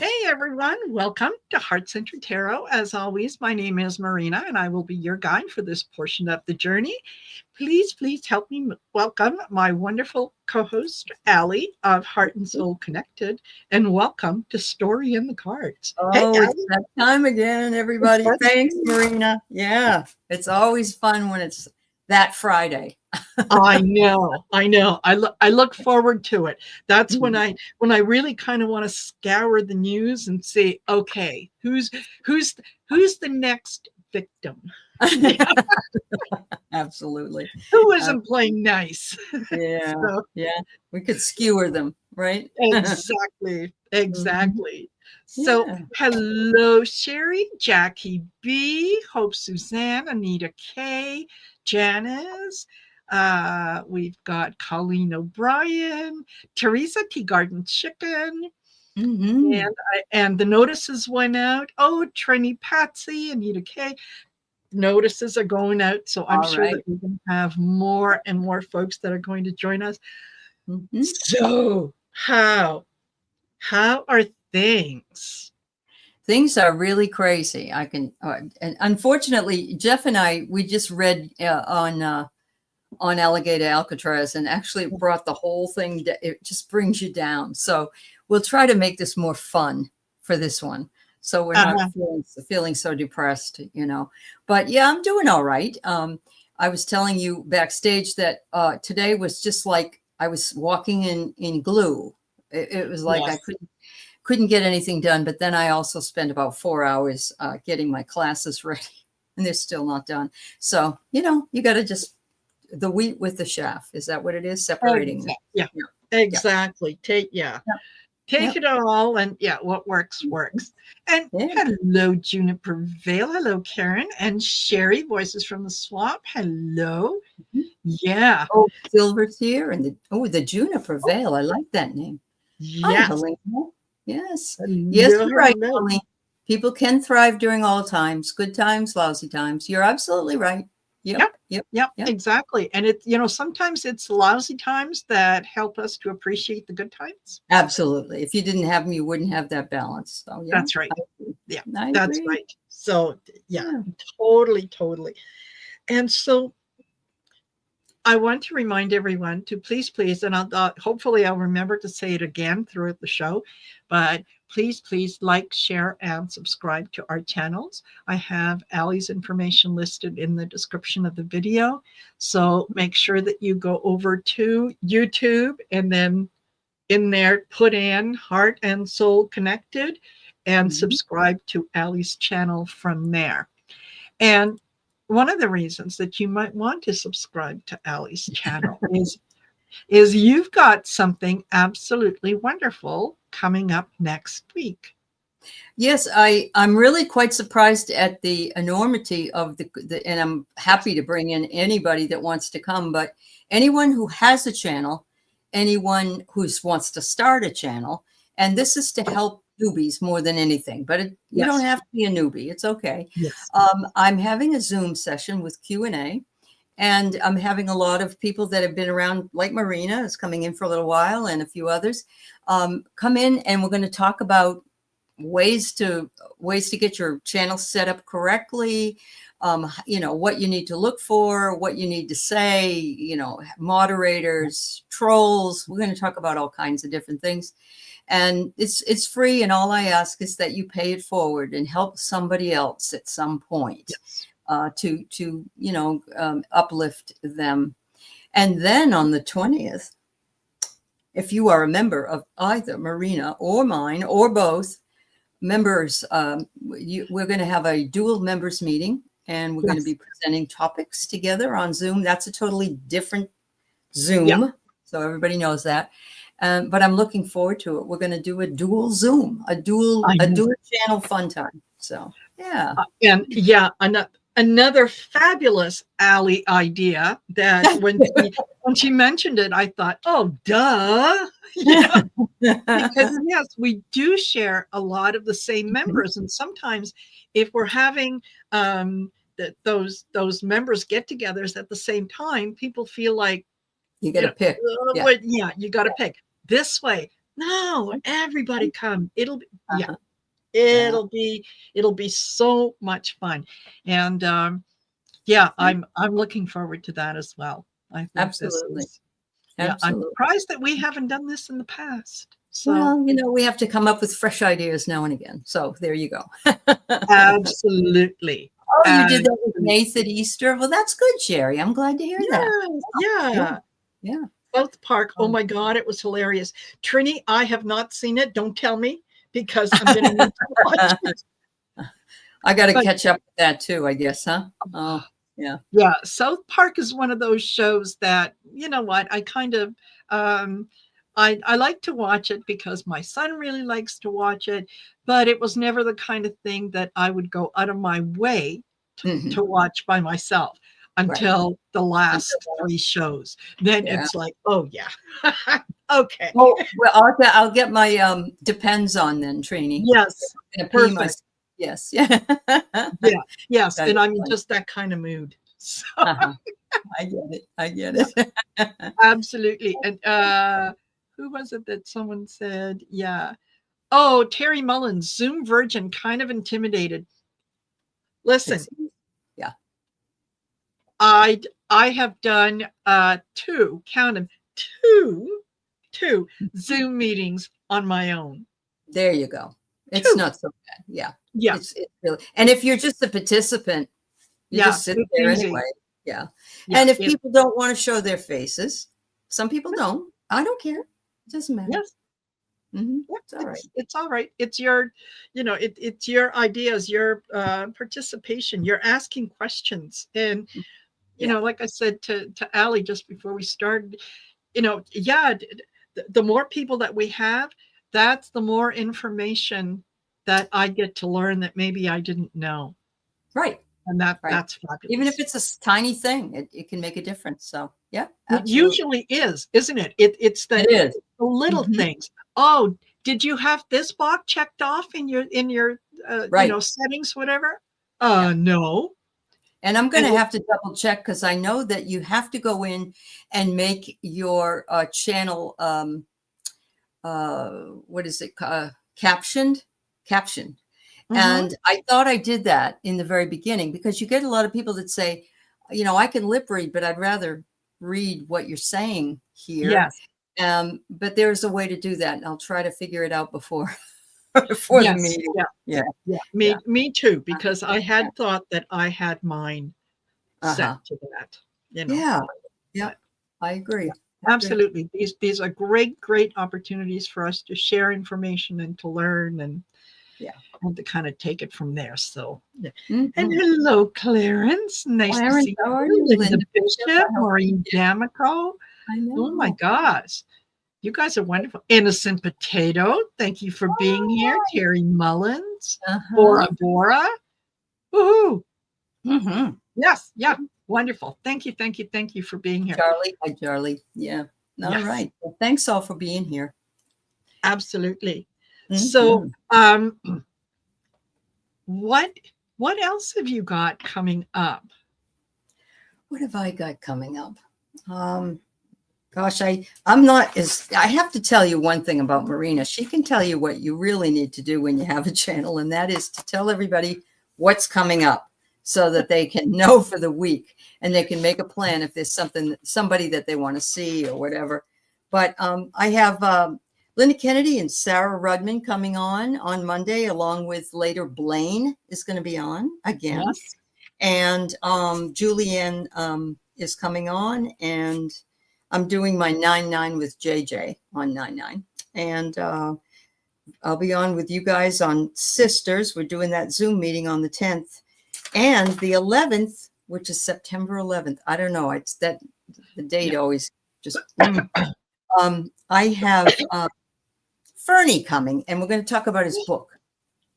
Hey everyone, welcome to Heart Centered Tarot. As always, my name is Marina and I will be your guide for this portion of the journey. Please help me welcome my wonderful co-host, Aley of Heart and Soul Connected, and welcome to Story in the Cards. Hey, Oh, it's that time again, everybody. Thanks, Marina. Yeah, it's always fun when it's that Friday. I know. I look forward to it. That's when I really kind of want to scour the news and see, okay, who's the next victim? Absolutely. Who isn't playing nice? Yeah, yeah. We could skewer them, right? Exactly. So, Yeah. hello, Sherry, Jackie B, Hope Suzanne, Anita K, Janice. We've got Colleen O'Brien, Teresa Tea Garden Chicken, and the notices went out. Oh, Trini Patsy, Anita K. Notices are going out, so I'm sure that we're going to have more and more folks that are going to join us. So, how are things? Things are really crazy. And unfortunately, Jeff and I, we just read on Alligator Alcatraz, and actually it brought the whole thing. It just brings you down. So we'll try to make this more fun for this one, so we're not feeling so depressed, But yeah, I'm doing all right. I was telling you backstage that today was just like I was walking in glue. It was like I couldn't get anything done. But then I also spent about 4 hours getting my classes ready, and they're still not done. So you got to just the wheat with the chaff. Is that what it is? Separating. Yeah. Exactly. Take it all, and what works. And hello, Juniper Vale. Hello, Karen and Sherry. Voices from the Swamp. Hello. Yeah. Oh, Silver's here, and the Juniper Vale. I like that name. Yes. Hi, yes. Yes, you're right, Aley. People can thrive during all times, good times, lousy times. You're absolutely right. Yep. Exactly. And sometimes it's lousy times that help us to appreciate the good times. Absolutely. If you didn't have them, you wouldn't have that balance. So that's right. That's right. So totally. And so I want to remind everyone to please, and hopefully I'll remember to say it again throughout the show, but please like, share, and subscribe to our channels. I have Aley's information listed in the description of the video. So make sure that you go over to YouTube and then in there put in Heart and Soul Connected and subscribe to Aley's channel from there. And one of the reasons that you might want to subscribe to Aley's channel is you've got something absolutely wonderful coming up next week. Yes, I'm really quite surprised at the enormity of the and I'm happy to bring in anybody that wants to come, but anyone who has a channel, anyone who wants to start a channel, and this is to help newbies more than anything, but you don't have to be a newbie. It's okay. Yes. I'm having a Zoom session with Q&A, and I'm having a lot of people that have been around, like Marina is coming in for a little while, and a few others come in, and we're going to talk about ways to get your channel set up correctly. What you need to look for, what you need to say, moderators, trolls. We're going to talk about all kinds of different things. And it's free, and all I ask is that you pay it forward and help somebody else at some point to uplift them. And then on the 20th, if you are a member of either Marina or mine or both members, we're going to have a dual members meeting, and we're going to be presenting topics together on Zoom. That's a totally different Zoom, so everybody knows that. But I'm looking forward to it. We're going to do a dual Zoom, a dual channel fun time. So another fabulous Aley idea that when she mentioned it, I thought, oh, duh. Because yes, we do share a lot of the same members, and sometimes if we're having those members get-togethers at the same time, people feel like you got to pick. You got to pick. This way, No, everybody come. It'll be, yeah, Uh-huh. it'll be so much fun. And yeah, I'm looking forward to that as well. I think this Absolutely. is, yeah, I'm Absolutely. surprised that we haven't done this in the past. So Well, we have to come up with fresh ideas now and again. So there you go. absolutely. Oh, you did that with Nath at Easter. Well, that's good, Sherry. I'm glad to hear that. Yeah. Yeah. South Park. Oh my God, it was hilarious. Trini, I have not seen it. Don't tell me because I'm going to need to watch it. I got to catch up with that too, I guess, huh? Oh, yeah. Yeah. South Park is one of those shows that, you know what, I kind of, I like to watch it because my son really likes to watch it, but it was never the kind of thing that I would go out of my way to watch by myself until the last 3 shows. Then it's like, oh yeah. Okay. Well, I'll get my depends on then, Trini. Yes. Perfect. Yes. Yeah. Yes. And I'm in just that kind of mood. So I get it. Absolutely. And who was it that someone said? Yeah. Oh, Terry Mullins, Zoom virgin, kind of intimidated. Listen. Yeah. I have done 2, count them, 2 Zoom meetings on my own. There you go. It's not so bad. Yeah. Yeah. It's really, and if you're just a participant, you just sit there anyway. Yeah. And if people don't want to show their faces, some people don't. I don't care. It doesn't matter. Yes. It's all right. It's all right. It's your, it's your ideas, your participation. You're asking questions. And, like I said to Aley just before we started, the more people that we have, that's the more information that I get to learn that maybe I didn't know. Right. And that's fabulous. Even if it's a tiny thing, it can make a difference. So yeah, it usually is, isn't it? It's the little things. Oh, did you have this box checked off in your settings, whatever? No. And I'm going to have to double check because I know that you have to go in and make your channel, what is it, captioned. And I thought I did that in the very beginning because you get a lot of people that say, I can lip read, but I'd rather read what you're saying here. Yes. But there's a way to do that. And I'll try to figure it out before the meeting. Yeah. Me too, because I had thought that I had mine set to that. Yeah. I agree. Absolutely. These are great opportunities for us to share information and to learn and to kind of take it from there. So, and hello, Clarence. Nice to see you. Linda Bishop, Maureen D'Amico. I know. Oh my gosh. You guys are wonderful. Innocent Potato. Thank you for being here. Terry Mullins. Bora Bora. Woohoo. Yes. Yeah. Wonderful. Thank you for being here. Charlie. Hi, Charlie. Yeah. All right. Well, thanks all for being here. Absolutely. So, what else have you got coming up? What have I got coming up? Gosh, I'm not as, I have to tell you one thing about Marina. She can tell you what you really need to do when you have a channel, and that is to tell everybody what's coming up so that they can know for the week and they can make a plan if there's somebody that they want to see or whatever. But I have Linda Kennedy and Sarah Rudman coming on Monday, along with later Blaine is going to be on again. Yes. And Julianne is coming on, and I'm doing my 9-9 with JJ on 9-9. And I'll be on with you guys on Sisters. We're doing that Zoom meeting on the 10th. And the 11th, which is September 11th. I don't know. It's that the date always just. I have Fernie coming, and we're going to talk about his book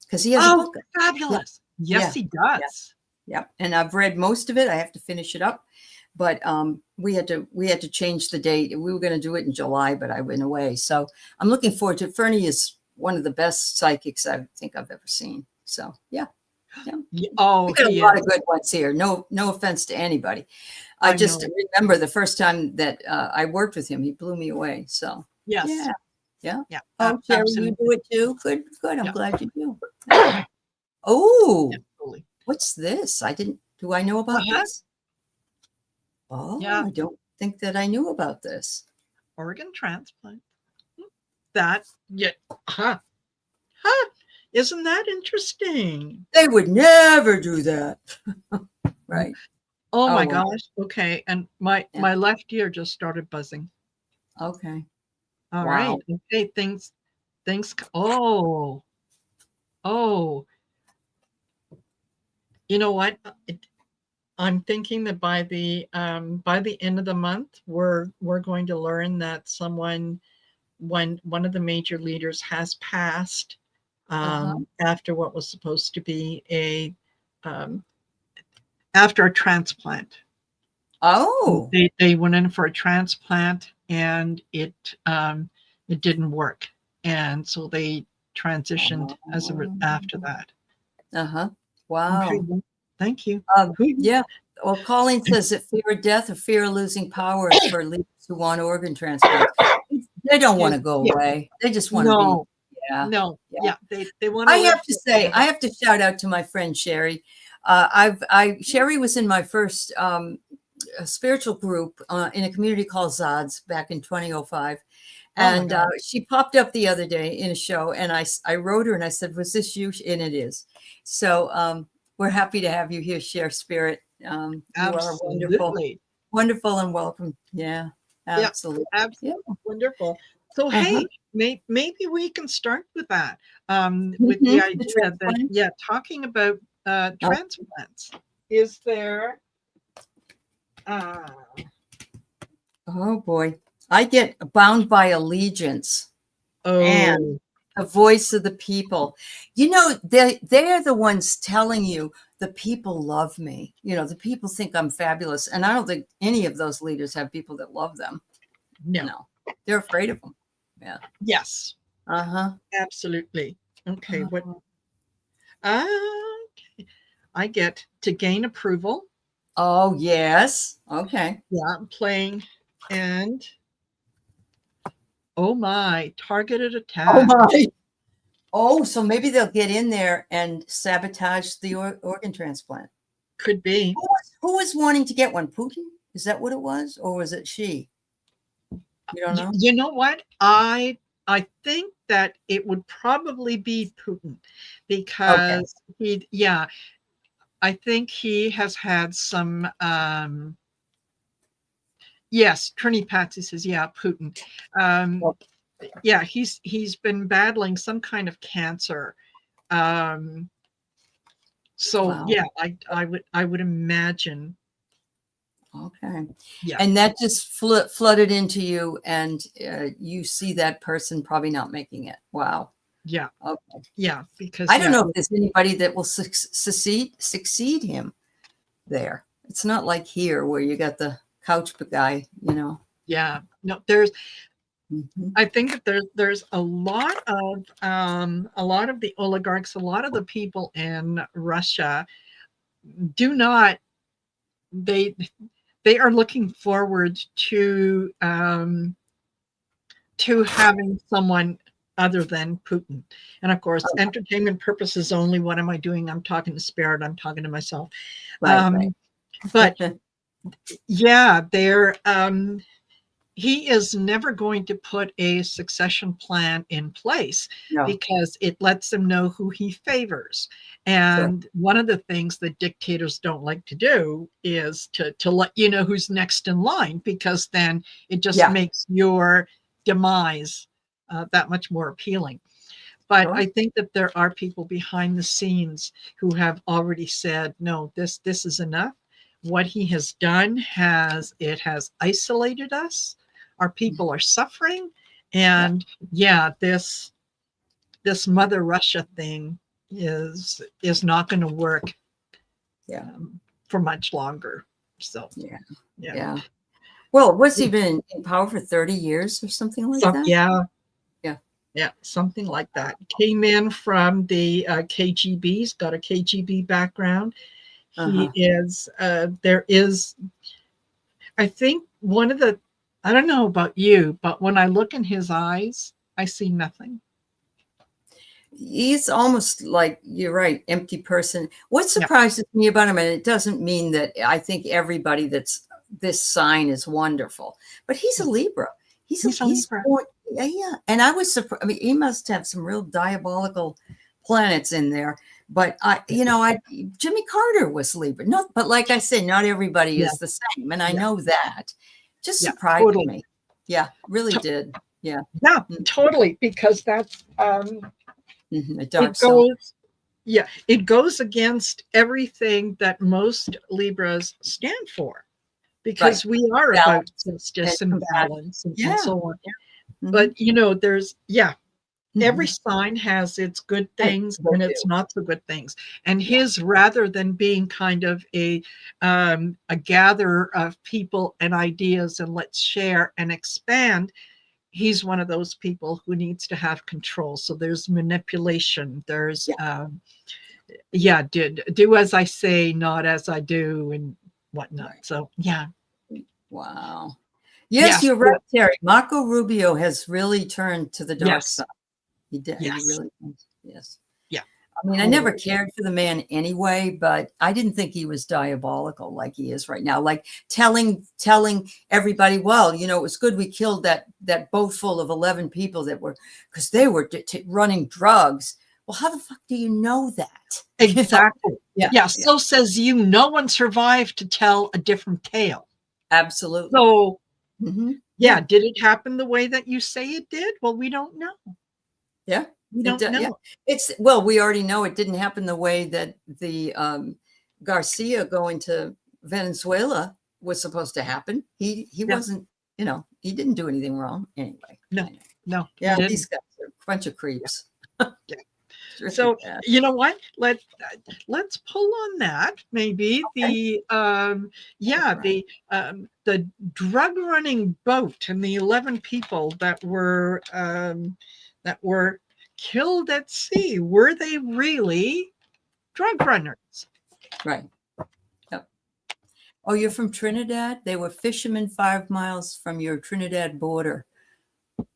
because he has a book. Fabulous. Yes, he does. Yep. And I've read most of it. I have to finish it up. But we had to change the date. We were going to do it in July, but I went away. So I'm looking forward to it. Fernie is one of the best psychics I think I've ever seen. So yeah. Oh, we got a lot of good ones here. No offense to anybody. I just remember the first time that I worked with him, he blew me away. So yes. Yeah. Yeah. Oh, Sherry, Absolutely. you do it too? Good, good. I'm Yeah. glad you do. Oh, Absolutely. what's this? Do I know about Uh-huh. this? Oh, Yeah. I don't think that I knew about this. Organ transplant. That, yeah. Huh. Huh. Isn't that interesting? They would never do that. Right. Oh Oh, my well. gosh. Okay. And my Yeah. left ear just started buzzing. Okay. All Wow. right. Okay. Oh, oh, you know what? I'm thinking that by the end of the month, we're going to learn that when one of the major leaders has passed, Uh-huh. after what was supposed to be um, after a transplant. Oh. They went in for a transplant and it didn't work, and so they transitioned after that. Uh-huh. Okay, Wow. well, thank you. Who? Yeah. Well, Colleen says that fear of death or fear of losing power is for leaders who want organ transplants. They don't want to go Yeah, away. They just want to be. no, Yeah. no, Yeah. yeah, they want to I live have to say, forever. I have to shout out to my friend Sherry. Sherry was in my first spiritual group in a community called Zods back in 2005. Oh my And God. she popped up the other day in a show, and I wrote her and I said, "Was this you?" And it is. So we're happy to have you here, share spirit. You are wonderful, Absolutely. wonderful, and welcome. Yeah, Yeah, absolutely. absolutely. Yeah. Wonderful. So, Uh-huh. hey, maybe we can start with that, with the The idea that, transplant. yeah, talking about Oh, transplants. Is there, uh, oh boy, I get bound by allegiance and oh, the voice of the people. You know, they're the ones telling you the people love me. You know, the people think I'm fabulous. And I don't think any of those leaders have people that love them. no. No, they're afraid of them. Yeah. Yes, Uh-huh. absolutely. Okay, what Uh, uh, I get to gain approval. oh, yes. Okay. Yeah, playing and oh my, targeted Oh, attack. my. Oh, so maybe they'll get in there and sabotage the organ transplant. Could be. Who was wanting to get one? Putin? Is that what it was? Or was it she? You don't know? You know what? I think that it would probably be Putin Okay. because yeah, I think he has had some yes, Trini Patsy says, yeah, Putin. Um yeah, he's been battling some kind of cancer. Um so Wow. yeah, I would imagine. Okay. Yeah. And that just flooded into you, and you see that person probably not making it. Wow. Yeah. Okay. Yeah, because I don't yeah, know if there's anybody that will succeed him there. It's not like here where you got the couch guy, you know. yeah. No, there's Mhm. I think that there's a lot of the oligarchs, a lot of the people in Russia do not they they are looking forward to having someone other than Putin. And of course, Oh, entertainment purposes only. What am I doing? I'm talking to spirit. I'm talking to myself. right, right. Um, but yeah, he is never going to put a succession plan in place No, because it lets them know who he favors. sure. And one of the things that dictators don't like to do is to let you know who's next in line, because then it just Yeah, makes your demise that much more appealing. But sure. I think that there are people behind the scenes who have already said, no, this is enough. What he has done has isolated us. Our people are suffering. Yeah, And yeah, this Mother Russia thing is not going to work yeah, for much longer. So yeah, yeah. yeah. Well, was he been in power for 30 years or something like So that? yeah, Yeah. yeah, something like that. Came in from the KGB's, got a KGB background. He Uh-huh. is, there is, I think one of the, I don't know about you, but when I look in his eyes, I see nothing. He's almost like, you're right, empty person. What Yeah. surprises me about him, and it doesn't mean that I think everybody that's this sign is wonderful, but he's a Libra. He's a Libra. Born, yeah. And I was surprised. I mean, he must have some real diabolical planets in there. But Jimmy Carter was Libra. No, but like I said, not everybody is the same, and I know that. Just surprised me. Yeah, really did. Yeah. Yeah, totally. Because that's a dark soul. It goes against everything that most Libras stand for, because we are about justice and balance and so on. But there's every sign has its good things and its not so good things. And his, rather than being kind of a gatherer of people and ideas and let's share and expand, he's one of those people who needs to have control. So there's manipulation. There's do as I say, not as I do, and whatnot. So wow. Yes, you're right, Terry. Marco Rubio has really turned to the dark side. He did. He really did. Yes. Yeah. I mean, I never cared for the man anyway, but I didn't think he was diabolical like he is right now. Like telling everybody, well, it was good we killed that boat full of 11 people because they were running drugs. Well, how the fuck do you know that? Exactly. So says no one survived to tell a different tale. Absolutely. So, did it happen the way that you say it did? Well, we don't know. Yeah. We don't know. Yeah. We already know it didn't happen the way that the Garcia going to Venezuela was supposed to happen. He wasn't, he didn't do anything wrong anyway. No. Yeah, these guys are a bunch of creeps. Really so bad. You know what? Let's pull on that. Maybe the drug running boat and the 11 people that were killed at sea. Were they really drug runners? Right. Yep. Oh, you're from Trinidad? They were fishermen 5 miles from your Trinidad border.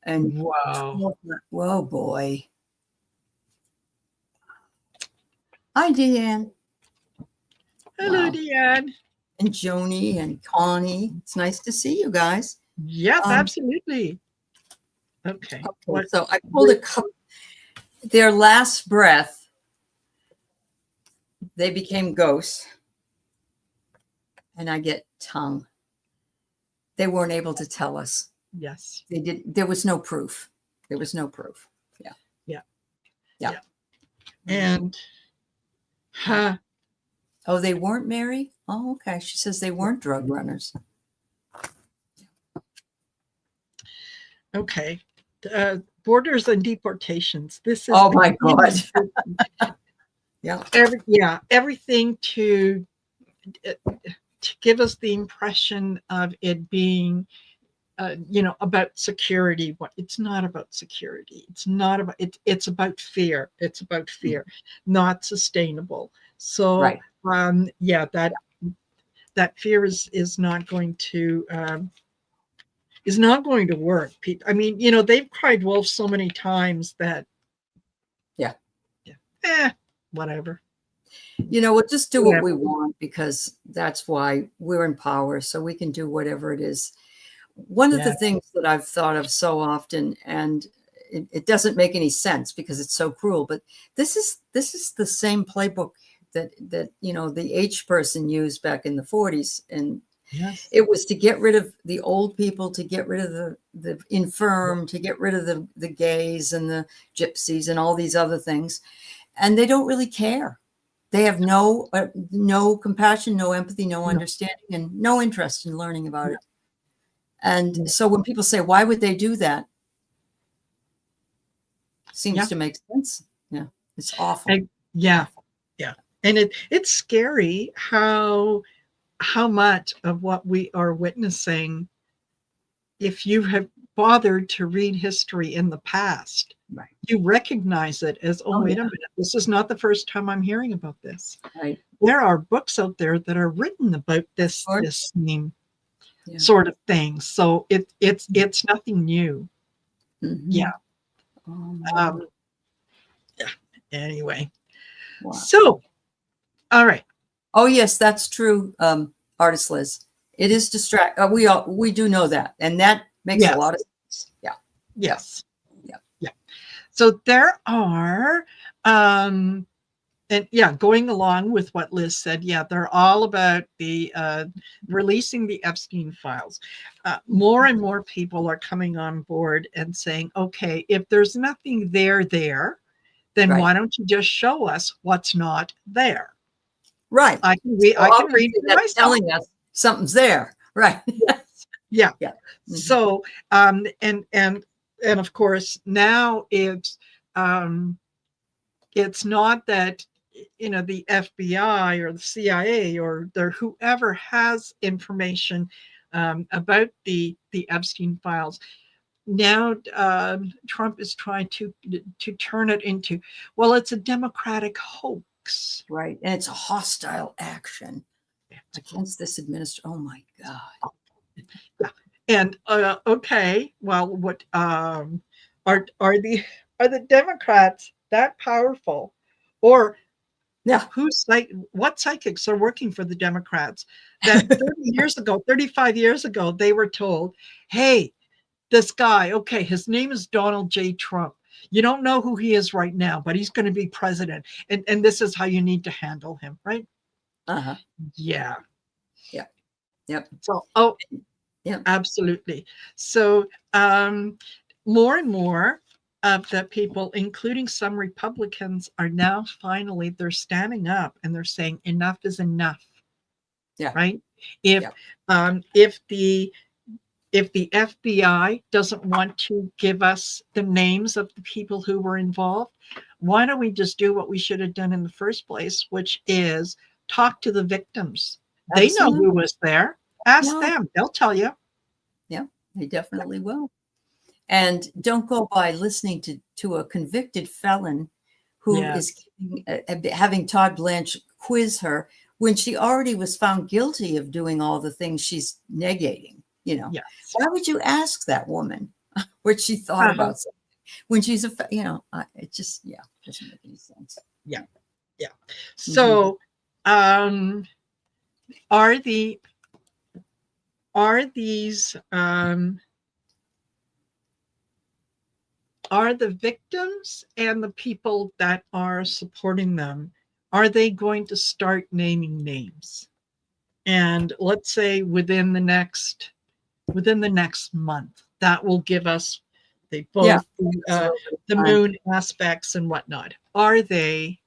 And wow. Whoa, boy. Hi, Deanne. Hello, Deanne. And Joni and Connie. It's nice to see you guys. Yes, absolutely. Okay. So I pulled a couple. Their last breath, they became ghosts. And I get tongue. They weren't able to tell us. Yes. They did. There was no proof. Yeah. And oh, they weren't Mary? Oh, okay. She says they weren't drug runners. Okay. Borders and deportations. This is my God. Everything to give us the impression of it being about security. It's not about security. It's not about it. It's about fear. It's about fear, not sustainable. So that fear is not going to work. I mean, they've cried wolf so many times that whatever. We'll just do what we want, because that's why we're in power, so we can do whatever it is. One of the things that I've thought of so often, and it doesn't make any sense because it's so cruel, but this is the same playbook that the H person used back in the 40s, and it was to get rid of the old people, to get rid of the infirm, to get rid of the gays and the gypsies and all these other things, and they don't really care. They have no compassion, no empathy, no understanding, and no interest in learning about it. And so when people say, why would they do that? Seems to make sense. Yeah. It's awful. Yeah. And it's scary how much of what we are witnessing, if you have bothered to read history in the past, you recognize it as, wait a minute, this is not the first time I'm hearing about this. Right. There are books out there that are written about this same sort of thing. So it's nothing new. Mm-hmm. Yeah. Yeah. Anyway. Wow. So, all right. Oh yes, that's true. Artist Liz, it is distract. We do know that, and that makes a lot of sense. Yeah. Yes. Yeah. Yeah. So there are, and yeah, going along with what Liz said, yeah, they're all about the releasing the Epstein files. More and more people are coming on board and saying, okay, if there's nothing there, then why don't you just show us what's not there? Right. I can read it myself. Telling us something's there. Right. Yes. Yeah. Yeah. Mm-hmm. So, and of course now it's not that, you know, the FBI or the CIA or whoever has information about the Epstein files. Now Trump is trying to turn it into, well, it's a Democratic hoax. Right. And it's a hostile action against this administration. Oh my God. Yeah. And okay, well, what are the Democrats that powerful, or what psychics are working for the Democrats that 35 years ago, they were told, hey, this guy, okay, his name is Donald J. Trump. You don't know who he is right now, but he's going to be president. And this is how you need to handle him, right? Uh-huh. Yeah. Yeah. Yep. So, yeah, absolutely. So more and more of the people, including some Republicans, are now finally, they're standing up and they're saying enough is enough. Yeah. Right. If the FBI doesn't want to give us the names of the people who were involved, why don't we just do what we should have done in the first place, which is talk to the victims. Absolutely. They know who was there. Ask them. They'll tell you. Yeah, they definitely will. And don't go by listening to a convicted felon who is having Todd Blanche quiz her when she already was found guilty of doing all the things she's negating. You know, why would you ask that woman what she thought about something when she's it just doesn't make any sense. Yeah. So, are these are the victims and the people that are supporting them, are they going to start naming names? And let's say within the next month, that will give us the moon aspects and whatnot. Are they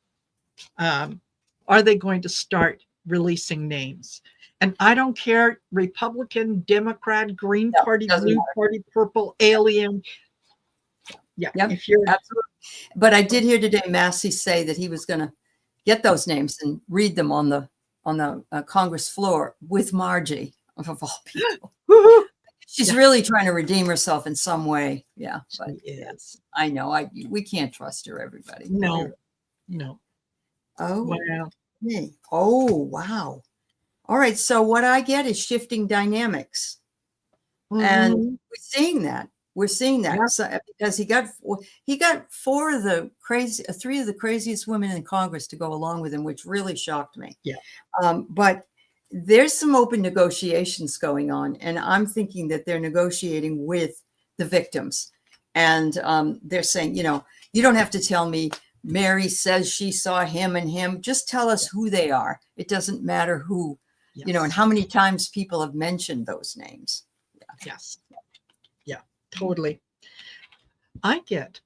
going to start releasing names? And I don't care, Republican, Democrat, Green Party, Blue Party, Purple, Alien. Yeah, if you're absolutely. But I did hear today Massey say that he was going to get those names and read them on the Congress floor with Margie, of all people. She's really trying to redeem herself in some way. Yeah, but I know. We can't trust her, everybody. No. Oh, wow. Hey. Oh, wow. All right. So what I get is shifting dynamics. And we're seeing that. So, because he got 3 of the craziest women in Congress to go along with him, which really shocked me. Yeah. But there's some open negotiations going on, and I'm thinking that they're negotiating with the victims, and they're saying, you don't have to tell me Mary says she saw him and him. Just tell us who they are. It doesn't matter who, and how many times people have mentioned those names. Yes. Totally. I get.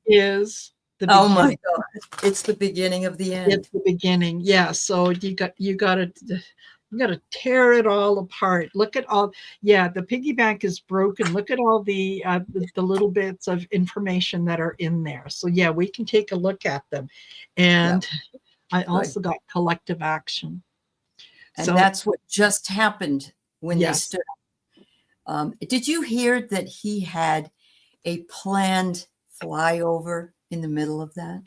Is the beginning. Oh my God! It's the beginning of the end. It's the beginning. Yeah. So you got to tear it all apart. Look at all. Yeah, the piggy bank is broken. Look at all the little bits of information that are in there. So yeah, we can take a look at them. And I also got collective action. And that's what just happened when they stood up. Did you hear that he had a planned flyover in the middle of that?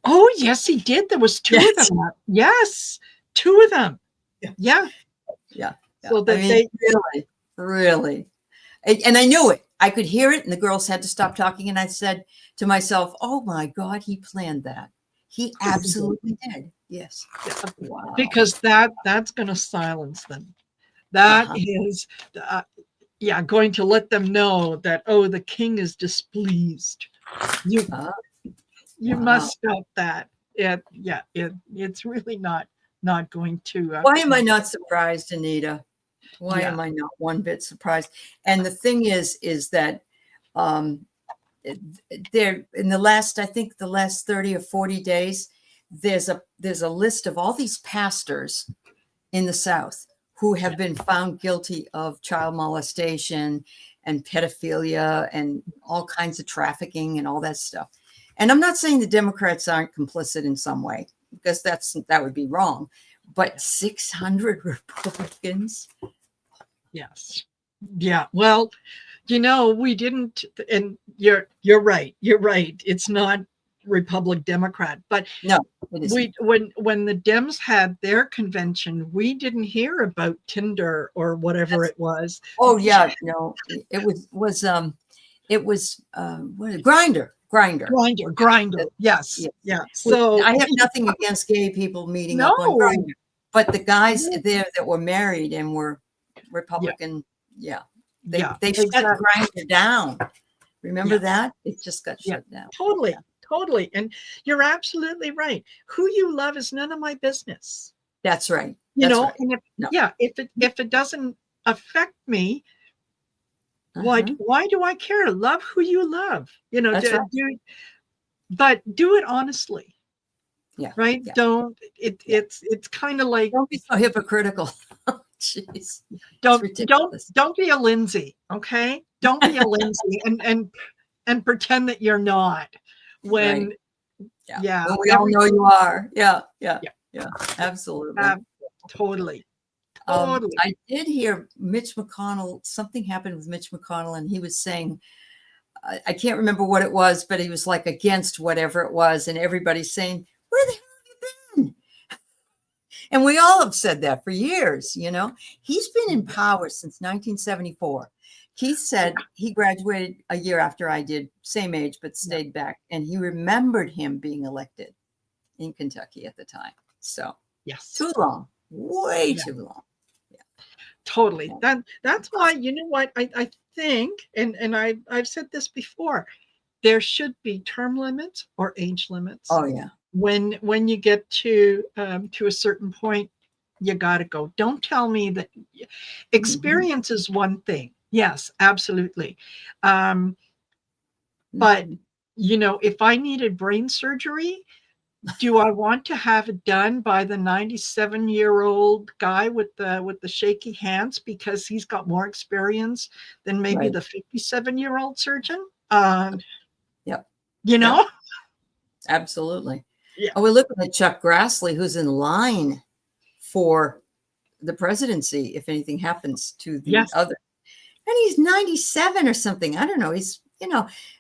Oh, yes, he did. There was 2 of them. Yes, 2 of them. Yeah. So that they really, and I knew it. I could hear it, and the girls had to stop talking. And I said to myself, "Oh my God, he planned that. He absolutely did." Yes. Wow. Because that's going to silence them. That is, going to let them know that, oh, the king is displeased. You must stop that. It's really not going to. Why am I not surprised, Anita? Why am I not one bit surprised? And the thing is that there in the last, I think the last 30 or 40 days, there's a list of all these pastors in the South who have been found guilty of child molestation and pedophilia and all kinds of trafficking and all that stuff. And I'm not saying the Democrats aren't complicit in some way, because that would be wrong. But 600 Republicans. Yes. Yeah. Well, we didn't, and you're right. You're right. It's not Republic Democrat, but no, when the Dems had their convention, we didn't hear about Tinder or whatever it was. Oh yeah, no, it was Grinder. Yes. Yeah. So I have nothing against gay people meeting up on Grindr, but the guys there that were married and were Republican, they shut Grindr down. Remember that? It just got shut down. Totally. And you're absolutely right. Who you love is none of my business. That's right. And if it doesn't affect me, why do I care? Love who you love. But do it honestly. Yeah. Right? Yeah. Don't it's kind of like, don't be so hypocritical. Jeez. Don't be a Lindsay, okay? Don't be a Lindsay and pretend that you're not. When when we all know you are. Yeah. Absolutely. Totally. I did hear Mitch McConnell, something happened with Mitch McConnell, and he was saying, I can't remember what it was, but he was like against whatever it was, and everybody's saying, where the hell have you been? And we all have said that for years. He's been in power since 1974. Keith said he graduated a year after I did, same age, but stayed back. And he remembered him being elected in Kentucky at the time. So too long, way too long. Yeah. Totally. That's why, you know what, I think, and I've said this before, there should be term limits or age limits. Oh yeah. When you get to a certain point, you got to go. Don't tell me that experience is one thing. Yes, absolutely. But, if I needed brain surgery, do I want to have it done by the 97-year-old guy with the shaky hands because he's got more experience than maybe the 57-year-old surgeon? Absolutely. Yeah. Oh, we're looking at Chuck Grassley, who's in line for the presidency if anything happens to the other. And he's 97 or something. I don't know. He's,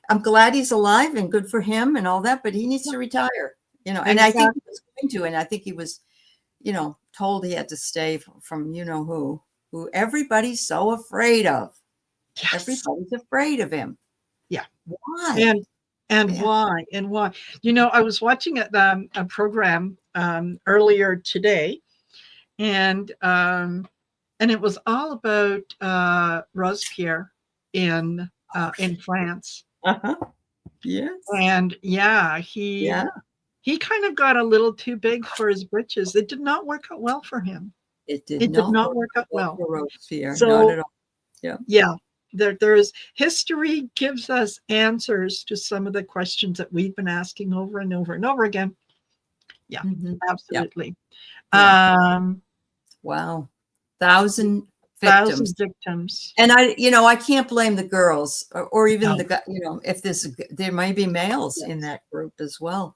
I'm glad he's alive and good for him and all that, but he needs to retire, and I think he was going to, and I think he was, told he had to stay from, who everybody's so afraid of. Yes. Everybody's afraid of him. Yeah. Why? Why? I was watching a program earlier today, and it was all about Robespierre in France. Yes. And he kind of got a little too big for his britches. It did not work out well for him. It did not work out well for Robespierre. So, not at all. Yeah. There's history gives us answers to some of the questions that we've been asking over and over and over again. Yeah, absolutely. Yeah. Wow. 1,000 victims. And I can't blame the girls or even the, if there may be males in that group as well.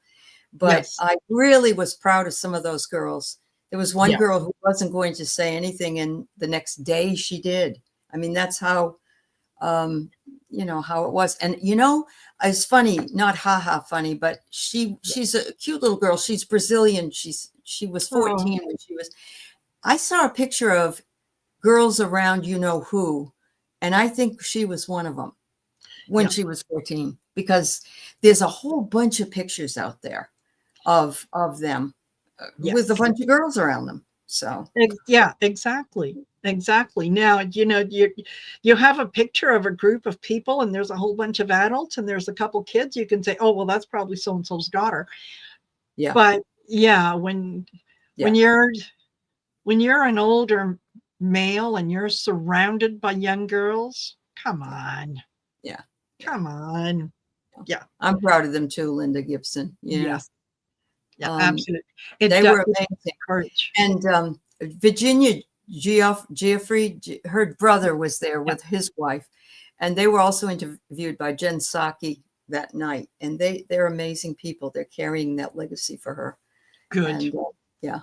But I really was proud of some of those girls. There was one girl who wasn't going to say anything, and the next day she did. I mean, that's how, how it was. And, it's funny, not funny, but she's a cute little girl. She's Brazilian. She was 14 when I saw a picture of girls around, who, and I think she was one of them. when she was 14, because there's a whole bunch of pictures out there of them with a bunch of girls around them. So yeah, exactly. Now, you have a picture of a group of people and there's a whole bunch of adults and there's a couple kids. You can say, oh, well, that's probably so and so's daughter. Yeah. But yeah, when you're an older male and you're surrounded by young girls, come on. Yeah. Come on. Yeah. I'm proud of them too, Linda Gibson. Yes. Yeah, absolutely. They were amazing. Courage. And Virginia Geoffrey, her brother was there with his wife, and they were also interviewed by Jen Psaki that night. And they're amazing people. They're carrying that legacy for her. Good. And, yeah.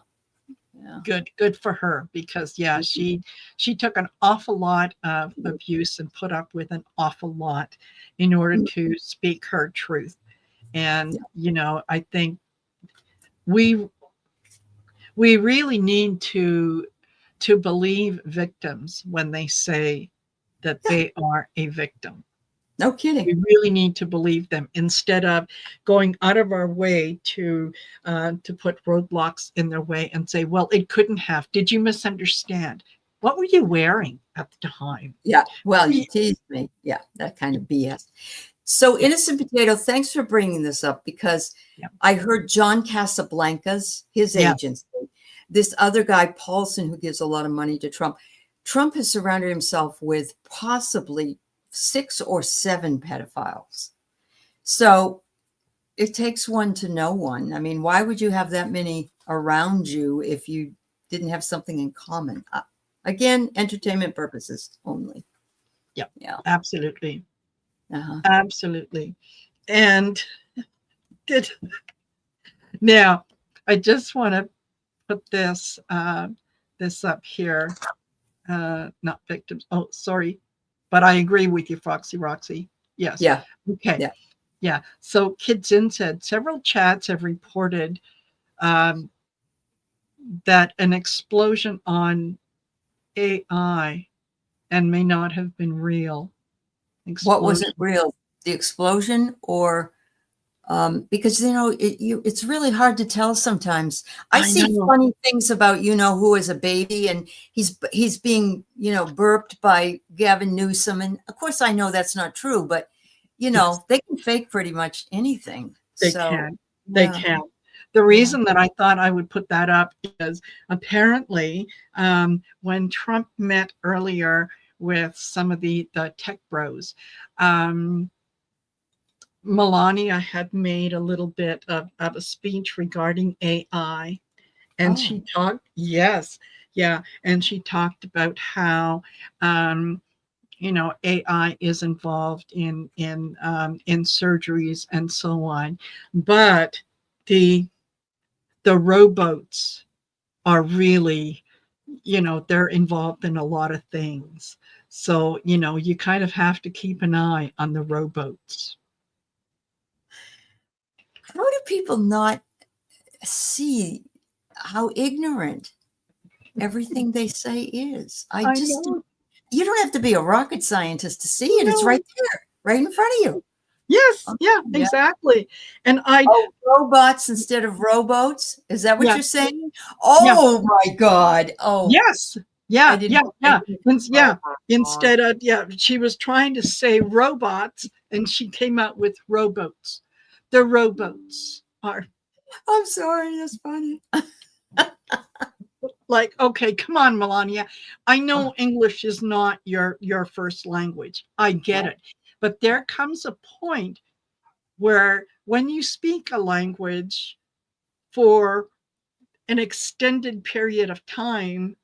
Good for her, because she took an awful lot of abuse and put up with an awful lot in order to speak her truth. And I think we really need to believe victims when they say that they are a victim. No kidding. We really need to believe them instead of going out of our way to put roadblocks in their way and say, well, it couldn't have. Did you misunderstand? What were you wearing at the time? Yeah, well, you teased me. Yeah, that kind of BS. So Innocent Potato, thanks for bringing this up, because I heard John Casablancas, his agency, this other guy, Paulson, who gives a lot of money to Trump. Trump has surrounded himself with possibly 6 or 7 pedophiles. So it takes one to know one. I mean, why would you have that many around you if you didn't have something in common? Again, entertainment purposes only. Yeah, absolutely. Uh-huh. Absolutely. And now I just want to put this up here. Not victims. Oh, sorry. But I agree with you, Foxy Roxy. Yes. Yeah. Okay. Yeah. So Kids In said several chats have reported that an explosion on AI and may not have been real. What wasn't real? The explosion, or because it's really hard to tell sometimes. I see funny things about who is a baby, and he's being burped by Gavin Newsom, and of course I know that's not true, but they can fake pretty much anything. They can. The reason that I thought I would put that up is apparently when Trump met earlier with some of the tech bros, Melania had made a little bit of a speech regarding AI, and she talked, and she talked about how AI is involved in surgeries and so on, but the rowboats are really, they're involved in a lot of things. So, you kind of have to keep an eye on the rowboats. How do people not see how ignorant everything they say is? I just know. You don't have to be a rocket scientist to see it. It's right there, right in front of you. Yes, exactly. And robots instead of rowboats. Is that what you're saying? Oh my God. Oh yes. Instead of she was trying to say robots and she came out with rowboats. The rowboats are. I'm sorry, that's funny. Like, okay, come on, Melania. I know English is not your first language. I get it. But there comes a point where when you speak a language for an extended period of time,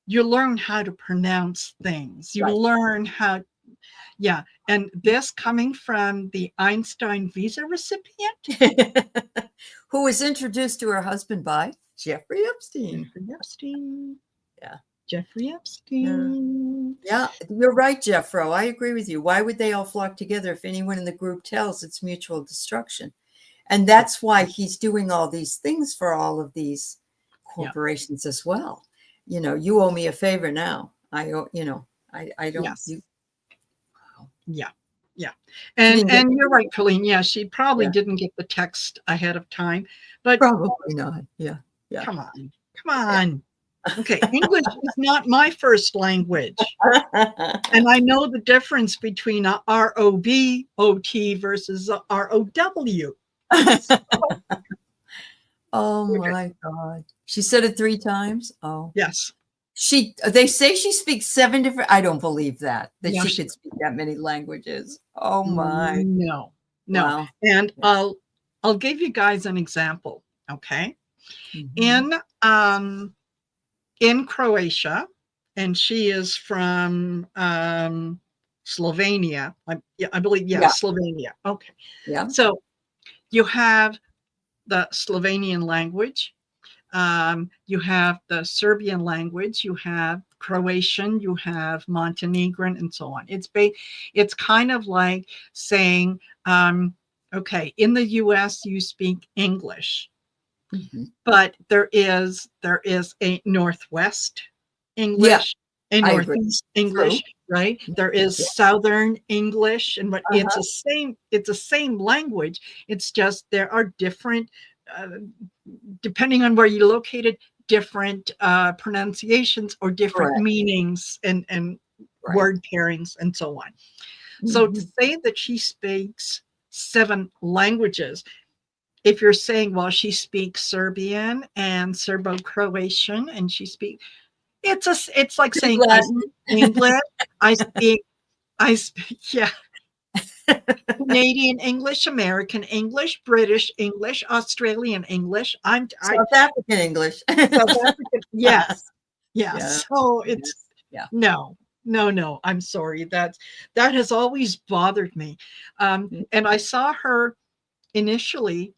you learn how to pronounce things. You learn how, and this coming from the Einstein visa recipient. Who was introduced to her husband by Jeffrey Epstein. Jeffrey Epstein. Yeah, you're right, Jeffro. I agree with you. Why would they all flock together if anyone in the group tells it's mutual destruction? And that's why he's doing all these things for all of these corporations as well. You owe me a favor now. I don't. Yes. You. Wow. Yeah. She didn't get And you're right, Colleen. Yeah, she probably Yeah. didn't get the text ahead of time, but Probably not. Yeah. Yeah. come on. Come on. Okay, English is not my first language. And I know the difference between a ROBOT versus a ROW. Oh my God. She said it 3 times? Oh. Yes. They say she speaks 7 different I don't believe that No, she could speak that many languages. Oh my. no. Wow. And Yeah. I'll give you guys an example, okay? Mhm. In Croatia, and she is from Slovenia. I believe, Yeah. Slovenia. Okay. Yeah. So you have the Slovenian language, you have the Serbian language, you have Croatian, you have Montenegrin, and so on. It's kind of like saying, okay, in the U.S. you speak English, Mhm. but there is a Northwest Yeah, English, a I agree. Northeast English, True. right? There is Yeah. Southern English, and Uh-huh. it's the same language. It's just there are different, uh, depending on where you're located, different pronunciations or different Correct. meanings and Right. word pairings and so on. So to Mhm. say that she speaks 7 languages, if you're saying, well, she speaks Serbian and Serbo-Croatian, and it's like Greek saying I Latin. speak English, I speak, yeah, Canadian English, American English, British English, Australian English. I South African English. South African. Yes, Yeah. yes. So it's Yes. Yeah. no. I'm sorry. That has always bothered me. Mm. And I saw her initially.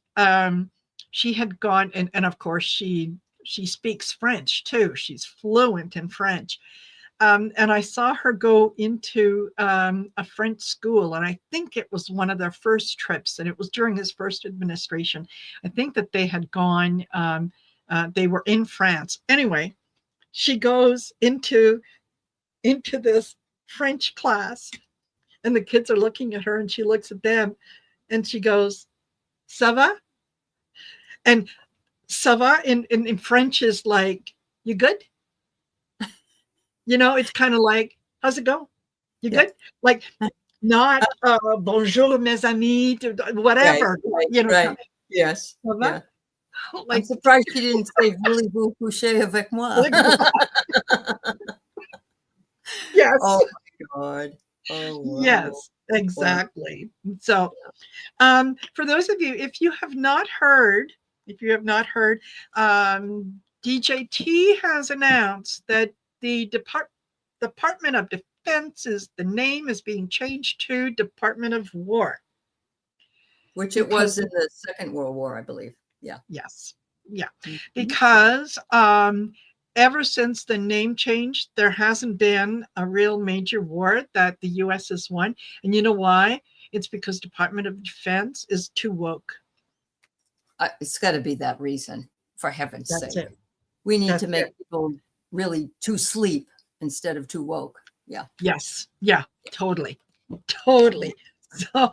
She had gone, and of course she speaks French too. She's fluent in French. And I saw her go into a French school, and I think it was one of their first trips, and it was during his first administration. I think that they had gone. They were in France. Anyway, she goes into this French class, and the kids are looking at her, and she looks at them, and she goes, "Ça va?" And "Ça va" in French is like, "You good?" It's kind of like, "How's it go? You Yeah. good?" Like, not bonjour mes amis, Right. whatever, Right. you know, Right. Yes. "Ça va?" Yeah. I'm Like, surprised she didn't say voulez-vous coucher avec moi? like, yes, Oh my God. Oh wow. yes, Wow. exactly. So, for those of you, if you have not heard, DJT has announced that the Department of the name is being changed to Department of War. Which it was Because, in the Second World War, I believe. Yeah. yes, yeah, Mhm. because ever since the name change, there hasn't been a real major war that the U.S. has won. And you know why? It's because Department of Defense is too woke. It's got to be that reason, for heaven's That's sake. it. We need That's to make it. people really too sleep instead of too woke. Yeah. Yes. Yeah, totally. Totally. So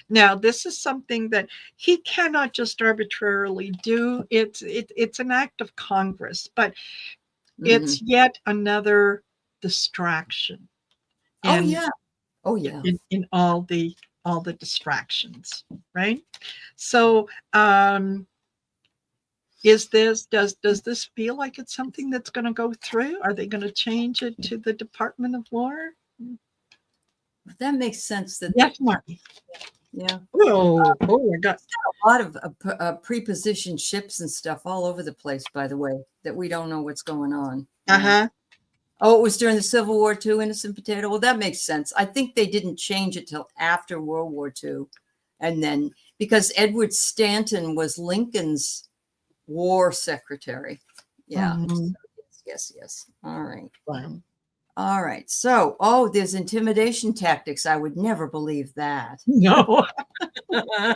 now this is something that he cannot just arbitrarily do. It's an act of Congress, but Mhm. it's yet another distraction Oh in yeah. Oh yeah. in all the distractions, right? So does this feel like it's something that's going to go through? Are they going to change it to the Department of War? That makes sense that Yes, Martin. yeah. Oh, I got A lot of prepositioned ships and stuff all over the place, by the way, that we don't know what's going on. uh-huh. Oh, it was during the Civil War too, innocent potato. Well, that makes sense. I think they didn't change it till after World War II. And then because Edward Stanton was Lincoln's war secretary. Yeah. Mhm. Yes. All right. Wow. All right. So, there's intimidation tactics. I would never believe that. No. Hey,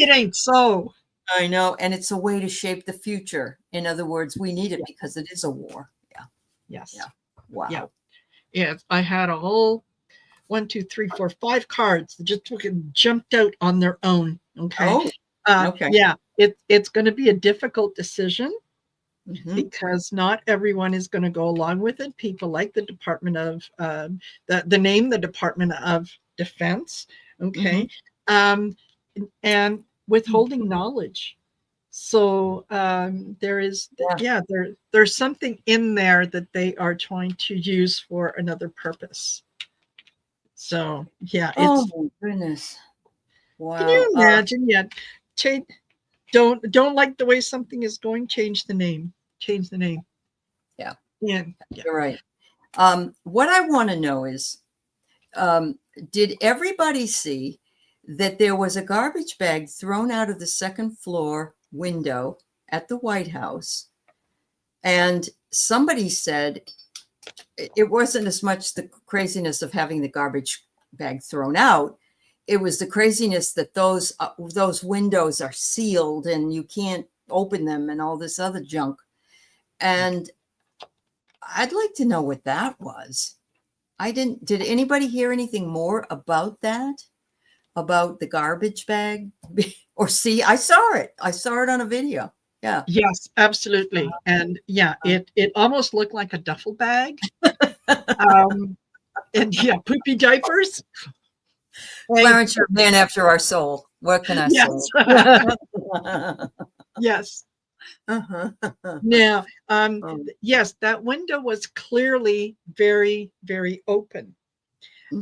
it ain't so. I know. And it's a way to shape the future. In other words, we need it because it is a war. Yeah. Yes. Yeah. Wow. Yeah. Yes. I had a whole 1, 2, 3, 4, 5 cards that just jumped out on their own. Okay. Oh, okay. Yeah, it's going to be a difficult decision because not everyone is going to go along with it. People like the Department of the name, the Department of Defense. Okay. And withholding knowledge. So there's something in there that they are trying to use for another purpose. So yeah, oh my goodness, wow! Can you imagine? Don't like the way something is going. Change the name. Change the name. Yeah, you're right. What I want to know is, did everybody see that there was a garbage bag thrown out of the second floor window at the White House? And somebody said it wasn't as much the craziness of having the garbage bag thrown out. It was the craziness that those windows are sealed and you can't open them and all this other junk. And I'd like to know what that was. Did anybody hear anything more about that? About the garbage bag? Or see, I saw it on a video. Yeah. Yes, absolutely. And yeah, it almost looked like a duffel bag. And yeah, poopy diapers. Clarence, you're a man after our soul. What can I say? Yes. Now, yes, that window was clearly very, very open.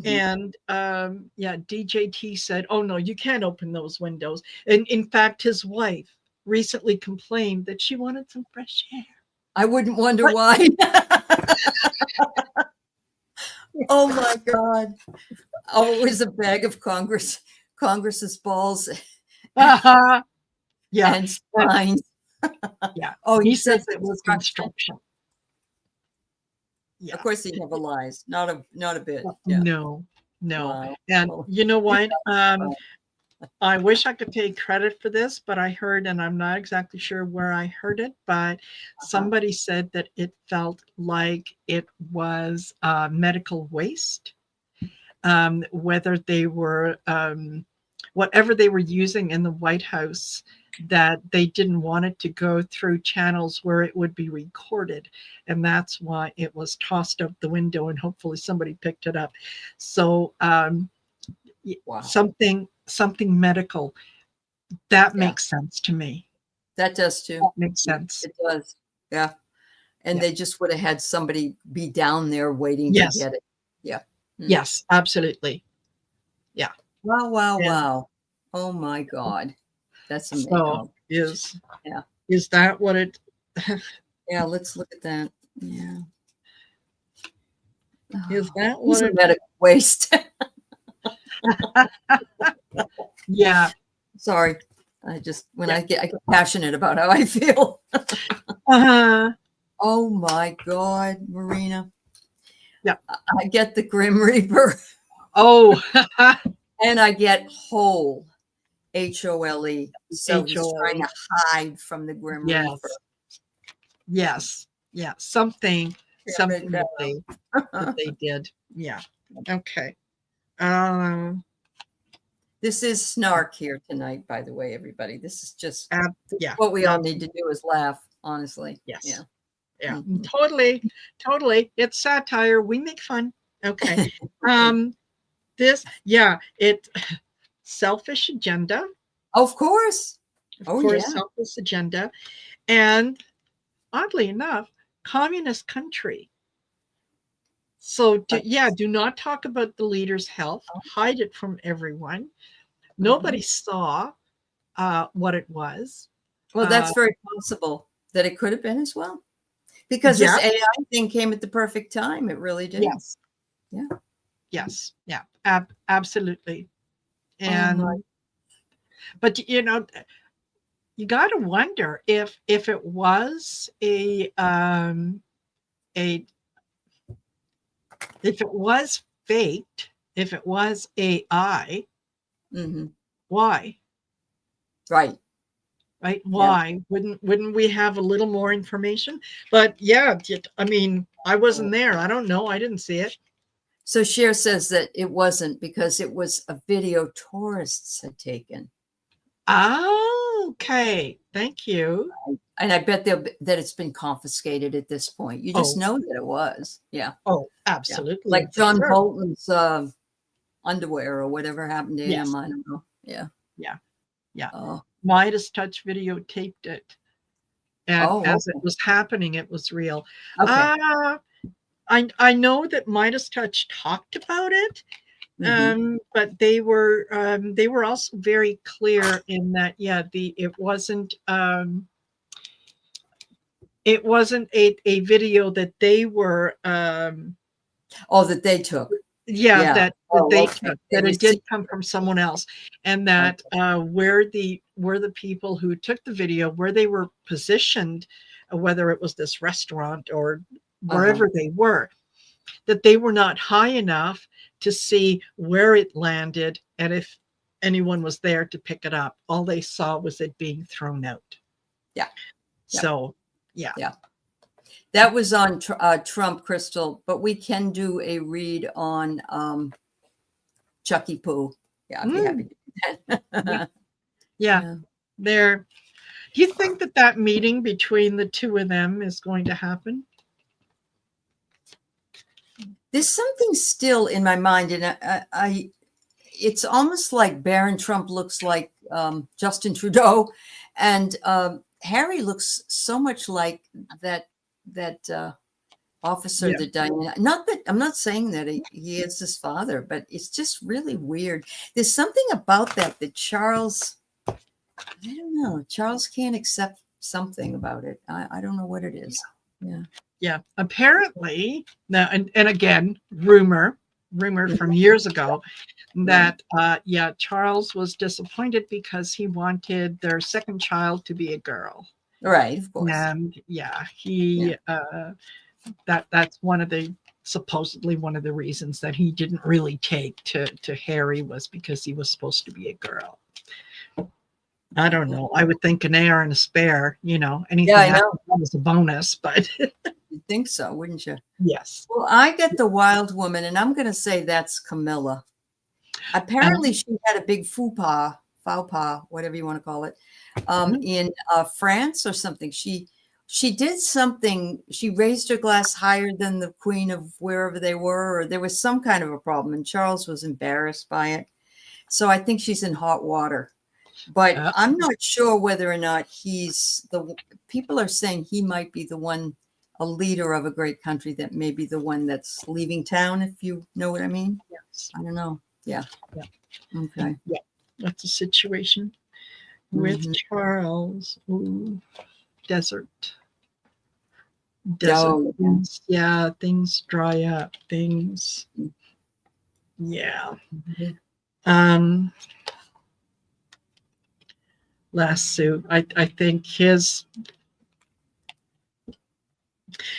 And DJT said, "Oh no, you can't open those windows." And in fact, his wife recently complained that she wanted some fresh air. I wouldn't wonder why. Oh my God. Oh, it was a bag of Congress's balls. Yeah. And spines. Yeah. Oh, he says it was construction. Yeah. Of course he never lies. Not a bit. Yeah. No. Wow. And you know what? I wish I could take credit for this, but I heard, and I'm not exactly sure where I heard it, but somebody said that it felt like it was medical waste. Whether they were, whatever they were using in the White House, that they didn't want it to go through channels where it would be recorded. And that's why it was tossed out the window, and hopefully somebody picked it up. So wow. Something medical. That makes sense to me. That does too. That makes sense. It does. Yeah. And they just would have had somebody be down there waiting to get it. Yeah. Yes, absolutely. Yeah. Wow. Oh my God. That's amazing. So is that what it? Yeah, let's look at that. Yeah. Is that what it? Medical waste. Yeah. Sorry. I get passionate about how I feel. Oh my God, Marina. Yeah. I get the Grim Reaper. Oh. And I get whole. HOLE. So he's trying to hide from the Grim Reaper. Yes. Yeah. Something that they did. Yeah. Okay. This is snark here tonight, by the way, everybody. This is just what we all need to do is laugh, honestly. Yes. Yeah. Totally. It's satire. We make fun. Okay. It selfish agenda. Of course. Selfish agenda. And oddly enough, communist country. So do not talk about the leader's health. Hide it from everyone. Nobody saw what it was. Well, that's very possible that it could have been as well. Because this AI thing came at the perfect time. It really did. Yes. Yeah. Yes. Yeah. Absolutely. And but you got to wonder if it was if it was faked, if it was AI, why? Right. Why wouldn't we have a little more information? But I mean, I wasn't there. I don't know. I didn't see it. So Cher says that it wasn't because it was a video tourists had taken. Oh, okay. Thank you. And I bet that it's been confiscated at this point. You just know that it was. Yeah. Oh, absolutely. Yeah. Like John Bolton's underwear or whatever happened to him. I don't know. Yeah. Yeah. Yeah. Oh. Midas Touch videotaped it. And as it was happening, it was real. Okay. I know that Midas Touch talked about it, but they were also very clear in that it wasn't a video that they were that they took. That they took, that it did come from someone else, and that where the people who took the video, where they were positioned, whether it was this restaurant or wherever they were, that they were not high enough to see where it landed and if anyone was there to pick it up. All they saw was it being thrown out. Yeah. So, yeah. That was on Trump, Crystal, but we can do a read on Chucky Poo. Yeah, I'd be happy to do that. Yeah. There. Do you think that meeting between the two of them is going to happen? There's something still in my mind, and it's almost like Barron Trump looks like Justin Trudeau, and Harry looks so much like that officer that Diana. Not that I'm not saying that he is his father, but it's just really weird. There's something about that Charles, I don't know, Charles can't accept something about it. I don't know what it is. Yeah. Apparently, now and again, rumor from years ago that Charles was disappointed because he wanted their second child to be a girl. Right, of course. And that's supposedly one of the reasons that he didn't really take to Harry, was because he was supposed to be a girl. I don't know. I would think an heir and a spare, anything else was a bonus, but you'd think so, wouldn't you? Yes. Well, I get the wild woman, and I'm going to say that's Camilla. Apparently, she had a big faux pas, whatever you want to call it, in France or something. She did something. She raised her glass higher than the queen of wherever they were, or there was some kind of a problem, and Charles was embarrassed by it. So I think she's in hot water. But I'm not sure whether or not people are saying he might be the one, a leader of a great country that may be the one that's leaving town, if you know what I mean. Yes. I don't know. Yeah. Okay. Yeah. That's a situation with Charles. Ooh, desert. Things, things dry up. Things. Yeah. Last suit. I think his.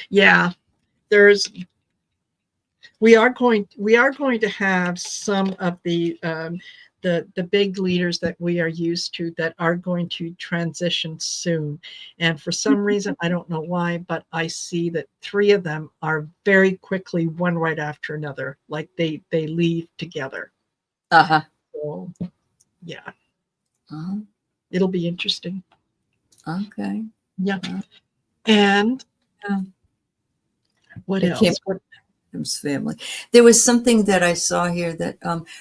Yeah. We are going to have some of the big leaders that we are used to that are going to transition soon. And for some reason, I don't know why, but I see that 3 of them are very quickly, one right after another, like they leave together. So, yeah. It'll be interesting. Okay. Yeah. And what else? Family. There was something that I saw here that,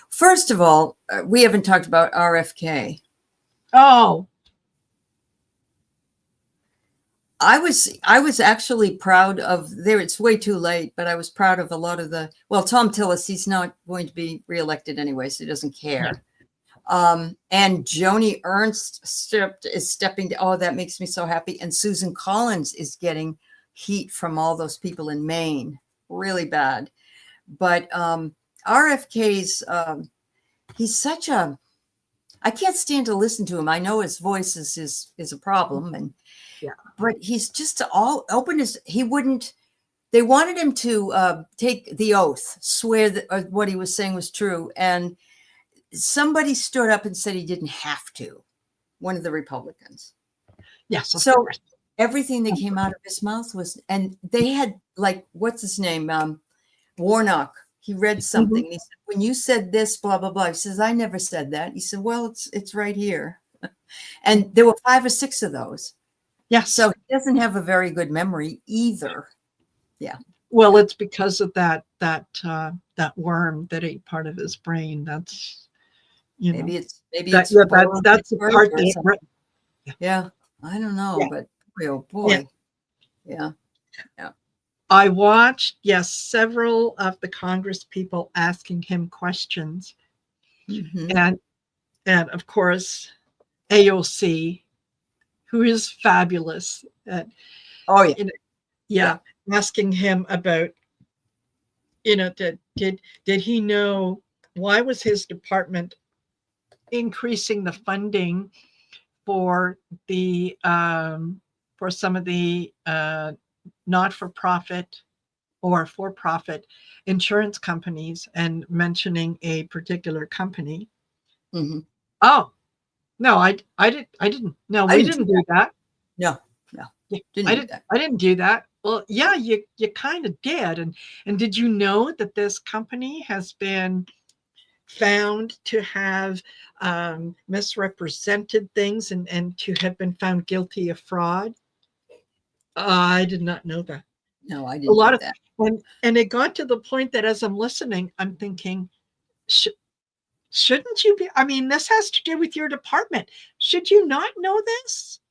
first of all, we haven't talked about RFK. Oh, I was actually proud of there. It's way too late, but I was proud of a lot of Tom Tillis, he's not going to be reelected anyway, so he doesn't care. And Joni Ernst is stepping down. Oh, that makes me so happy. And Susan Collins is getting heat from all those people in Maine. Really bad. But RFK's he's such a, I can't stand to listen to him. I know his voice is a problem, but he's just all open as he wouldn't. They wanted him to take the oath, swear that what he was saying was true, and somebody stood up and said he didn't have to. One of the Republicans. Yes. So course. Everything that came out of his mouth was, and they had what's his name? Warnock. He read something and he said, when you said this, blah, blah, blah. He says, I never said that. He said, well, it's right here. And there were 5 or 6 of those. Yes. So he doesn't have a very good memory either. Yeah. Well, it's because of that worm that ate part of his brain. That's, maybe it's that's the part that. Yeah. I don't know, but boy, oh boy. Yeah. I watched, several of the Congress people asking him questions. And of course, AOC, who is fabulous at, asking him about, did he know, why was his department increasing the funding for the for some of the not-for-profit or for-profit insurance companies, and mentioning a particular company. Oh, no, I didn't. No, we didn't do that. No. I didn't do that. Well, yeah, you kind of did. And did you know that this company has been found to have misrepresented things and to have been found guilty of fraud? I did not know that. No, I didn't know that. And it got to the point that as I'm listening, I'm thinking, shouldn't you be? I mean, this has to do with your department. Should you not know this?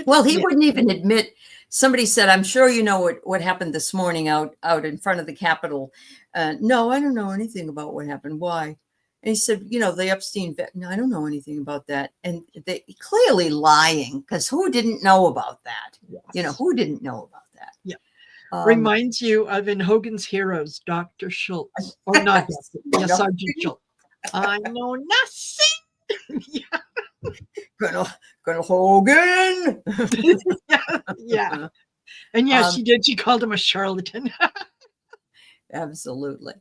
Well, he wouldn't even admit. Somebody said, I'm sure you know what happened this morning out in front of the Capitol. No, I don't know anything about what happened. Why? And he said, the Epstein, no, I don't know anything about that. And they clearly lying, because who didn't know about that? Yes. Who didn't know about that? Yeah. Reminds you of in Hogan's Heroes, Dr. Schultz. Or not, Sergeant Schultz. I know nothing. Colonel Hogan. Yeah. And she did. She called him a charlatan. Absolutely.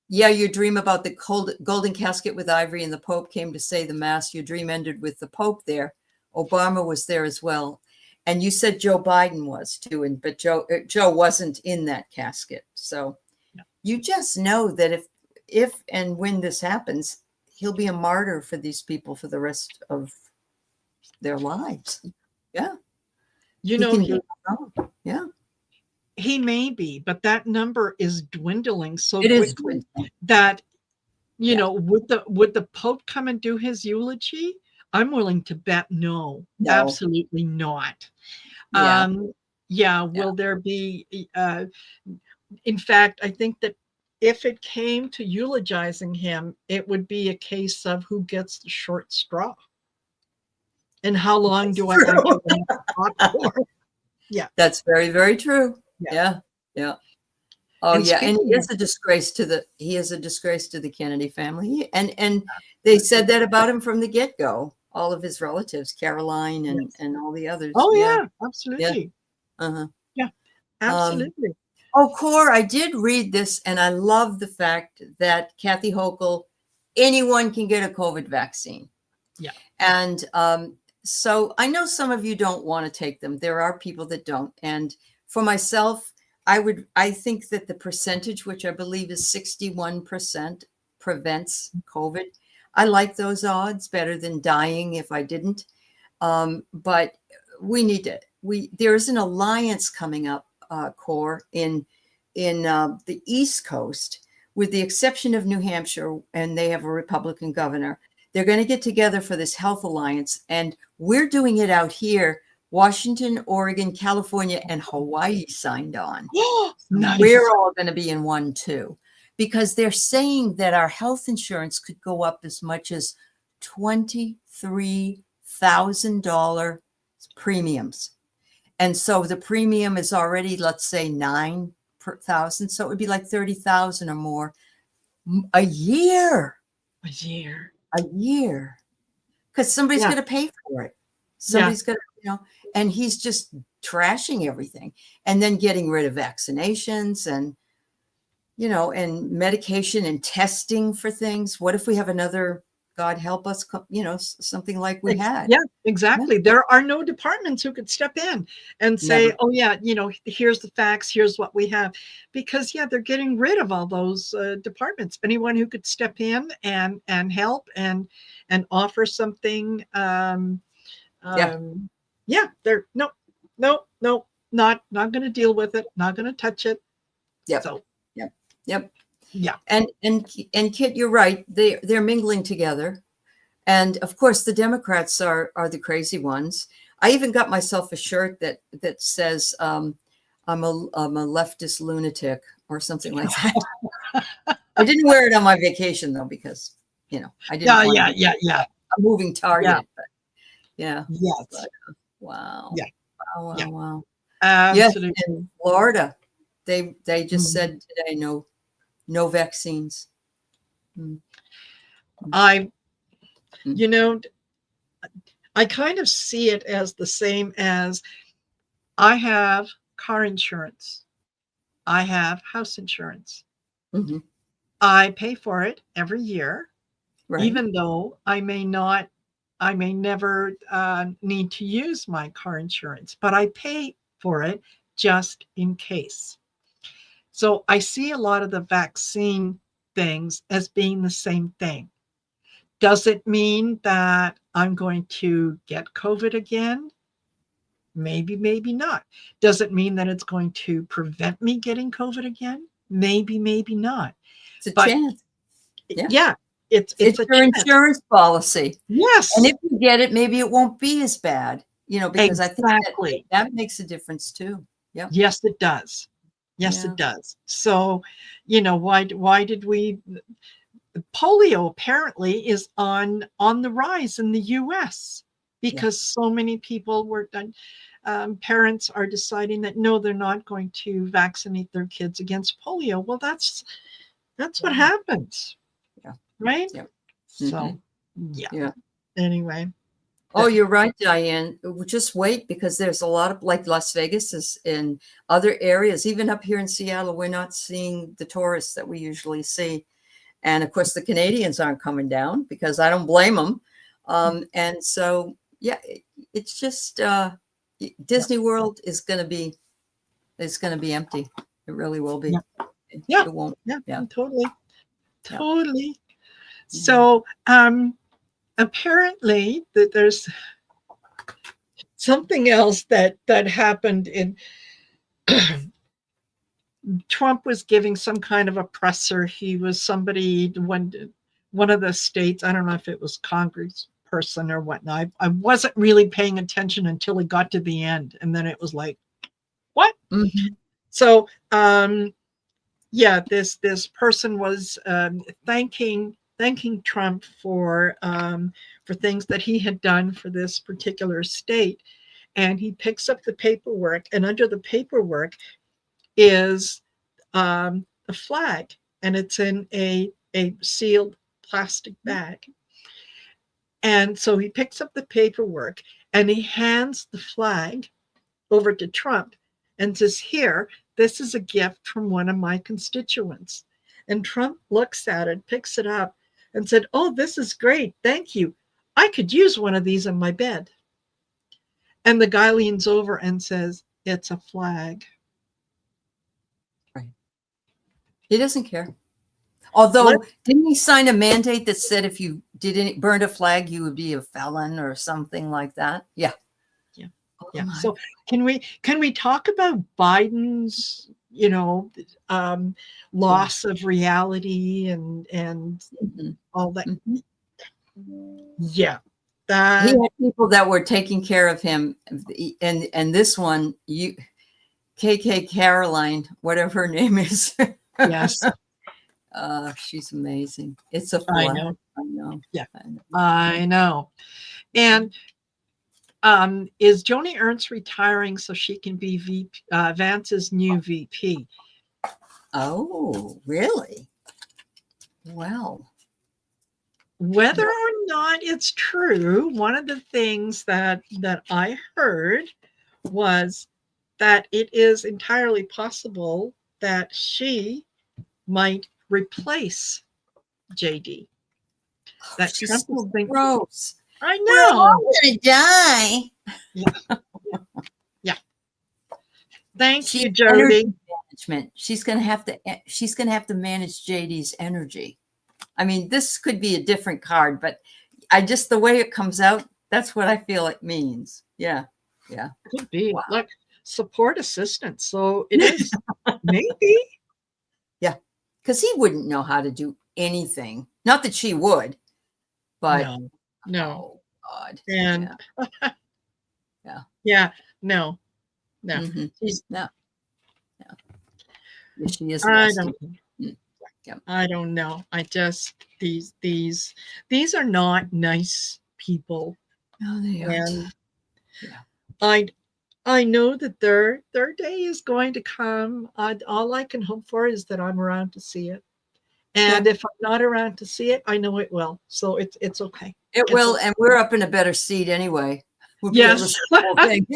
Your dream about the golden casket with ivory and the Pope came to say the mass. Your dream ended with the Pope there. Obama was there as well. And you said Joe Biden was too, but Joe wasn't in that casket. So you just know that if and when this happens, he'll be a martyr for these people for the rest of their lives. Yeah. He may be, but that number is dwindling so it quickly that, would the Pope come and do his eulogy? I'm willing to bet no. Absolutely not. Will there be, in fact, I think that if it came to eulogizing him, it would be a case of who gets the short straw. And how long do I actually have to talk for? Yeah. That's very, very true. Yeah. Oh, and and he is a disgrace to the Kennedy family. And they said that about him from the get-go. All of his relatives, Caroline and all the others. Oh, yeah, absolutely. Yeah. Absolutely. Core, I did read this, and I love the fact that Kathy Hochul, anyone can get a COVID vaccine. Yeah. And so I know some of you don't want to take them. There are people that don't. And for myself, I think that the percentage, which I believe is 61%, prevents COVID. I like those odds better than dying if I didn't. But there is an alliance coming up, Core, in the East Coast, with the exception of New Hampshire, and they have a Republican governor. They're going to get together for this health alliance, and we're doing it out here. Washington, Oregon, California, and Hawaii signed on. Nice. We're all going to be in one too, because they're saying that our health insurance could go up as much as $23,000 premiums. And so the premium is already, let's say, $9,000. So it would be like $30,000 or more a year. Because somebody's going to pay for it. Somebody's going to, and he's just trashing everything, and then getting rid of vaccinations and, and medication and testing for things. What if we have another God help us, something like we had. Yeah, exactly. There are no departments who could step in and say, Never. oh yeah, here's the facts, here's what we have. Because they're getting rid of all those departments. Anyone who could step in and help and offer something. They're no, not going to deal with it, not going to touch it. Yep. So Yep. Yeah. And Kit, you're right. They're mingling together. And of course, the Democrats are the crazy ones. I even got myself a shirt that says I'm a leftist lunatic or something like that. I didn't wear it on my vacation though, because I didn't want to be a moving target. Yeah. But yeah. Yes. But, wow. Yeah. Wow. Yeah. Wow. Absolutely. Yes, in Florida, they just Mhm. said today, no vaccines. I kind of see it as the same as I have car insurance. I have house insurance. Mm-hmm. I pay for it every year, Right. even though I may never need to use my car insurance, but I pay for it just in case. So I see a lot of the vaccine things as being the same thing. Does it mean that I'm going to get COVID again? Maybe, maybe not. Does it mean that it's going to prevent me getting COVID again? Maybe, maybe not. It's a But chance. Yeah, it's a your chance. insurance policy. Yes. And if you get it, maybe it won't be as bad, because Exactly. I think that makes a difference too. Yep. Yes, it does. Yes, it does. So, why did we polio apparently is on the rise in the US because so many people were done. Parents are deciding that no, they're not going to vaccinate their kids against polio. Well, that's what happens. Yeah. Right. Yep. So Yeah. Anyway. Oh, you're right, Diane. Just wait, because there's a lot of, like Las Vegas is in other areas, even up here in Seattle, we're not seeing the tourists that we usually see. And of course, the Canadians aren't coming down, because I don't blame them. And so, it's just Disney World is going to be empty. It really will be. Yeah. It won't. Yeah. Totally. Yeah. So, apparently that there's something else that happened in Trump was giving some kind of a presser. He was somebody, one of the states, I don't know if it was Congress person or whatnot. I wasn't really paying attention until he got to the end. And then it was like, what? Mm-hmm. So, this person was thanking Trump for things that he had done for this particular state. And he picks up the paperwork, and under the paperwork is a flag, and it's in a sealed plastic bag. And so he picks up the paperwork and he hands the flag over to Trump and says, here, this is a gift from one of my constituents. And Trump looks at it, picks it up, and said, oh, this is great. Thank you. I could use one of these in my bed. And the guy leans over and says, it's a flag. Right. He doesn't care. Although, didn't he sign a mandate that said if you burned a flag, you would be a felon or something like that? Yeah. Yeah. So can we talk about Biden's, loss of reality and all that? Yeah. He had people that were taking care of him. And this one, KK Caroline, whatever her name is. Yes. She's amazing. It's a flaw. I know. Yeah. I know. And is Joni Ernst retiring so she can be Vance's new VP? Oh, really? Well, whether or not it's true, one of the things that I heard was that it is entirely possible that she might replace JD. that She's Trump is so thinking. gross. I We're know. all gonna die. Yeah. Yeah. Thank She you, has Jody. energy management. She's gonna have to manage JD's energy. I mean, this could be a different card, but the way it comes out, that's what I feel it means. Yeah. Yeah. Could be. Wow. Look, support assistance. So it is. Maybe. Yeah. Because he wouldn't know how to do anything. Not that she would, but No. oh God. And yeah. Yeah. No. Mm-hmm. She's No. Yeah, she is. I nasty. don't Yeah. I don't know. I just these are not nice people. No, they aren't. And Yeah. I know that their day is going to come. All I can hope for is that I'm around to see it. And if I'm not around to see it, I know it will. So it's okay. It will, and we're up in a better seat anyway. We'll be able to see the whole thing.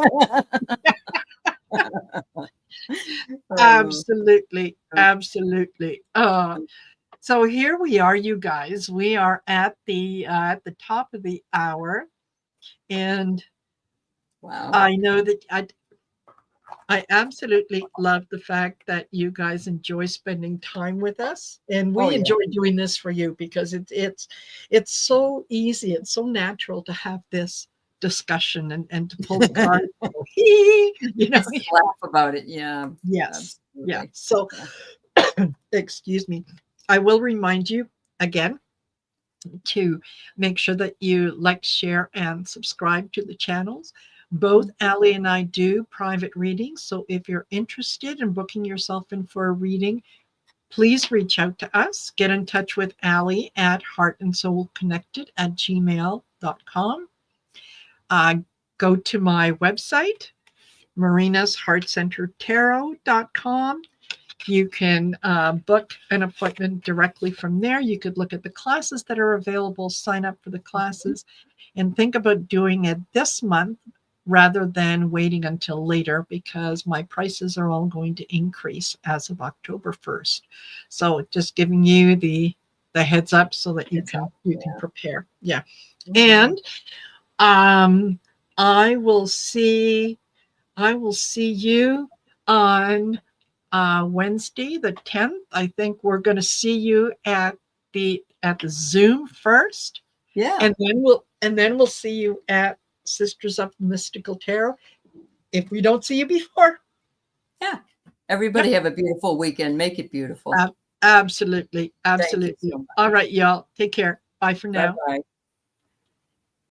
Absolutely. Absolutely. So here we are, you guys. We are at the top of the hour. And wow. I know that I absolutely love the fact that you guys enjoy spending time with us, and we enjoy doing this for you because it's so easy, it's so natural to have this discussion and to pull the card, laugh about it. Yeah. Yes. Absolutely. Yeah. So, excuse me. I will remind you again to make sure that you like, share, and subscribe to the channels. Both Aley and I do private readings. So if you're interested in booking yourself in for a reading, please reach out to us. Get in touch with Aley at heartandsoulconnected@gmail.com. Go to my website, marinasheartcenteredtarot.com. You can book an appointment directly from there. You could look at the classes that are available, sign up for the classes, and think about doing it this month rather than waiting until later, because my prices are all going to increase as of October 1st. So just giving you the heads up so that you can prepare. Yeah. And I will see you on Wednesday the 10th. I think we're going to see you at the Zoom first. Yeah. And then we'll see you at Sisters of Mystical Tarot if we don't see you before. Yeah. Everybody have a beautiful weekend. Make it beautiful. Absolutely. Absolutely. So all right, y'all. Take care. Bye for now. Bye-bye.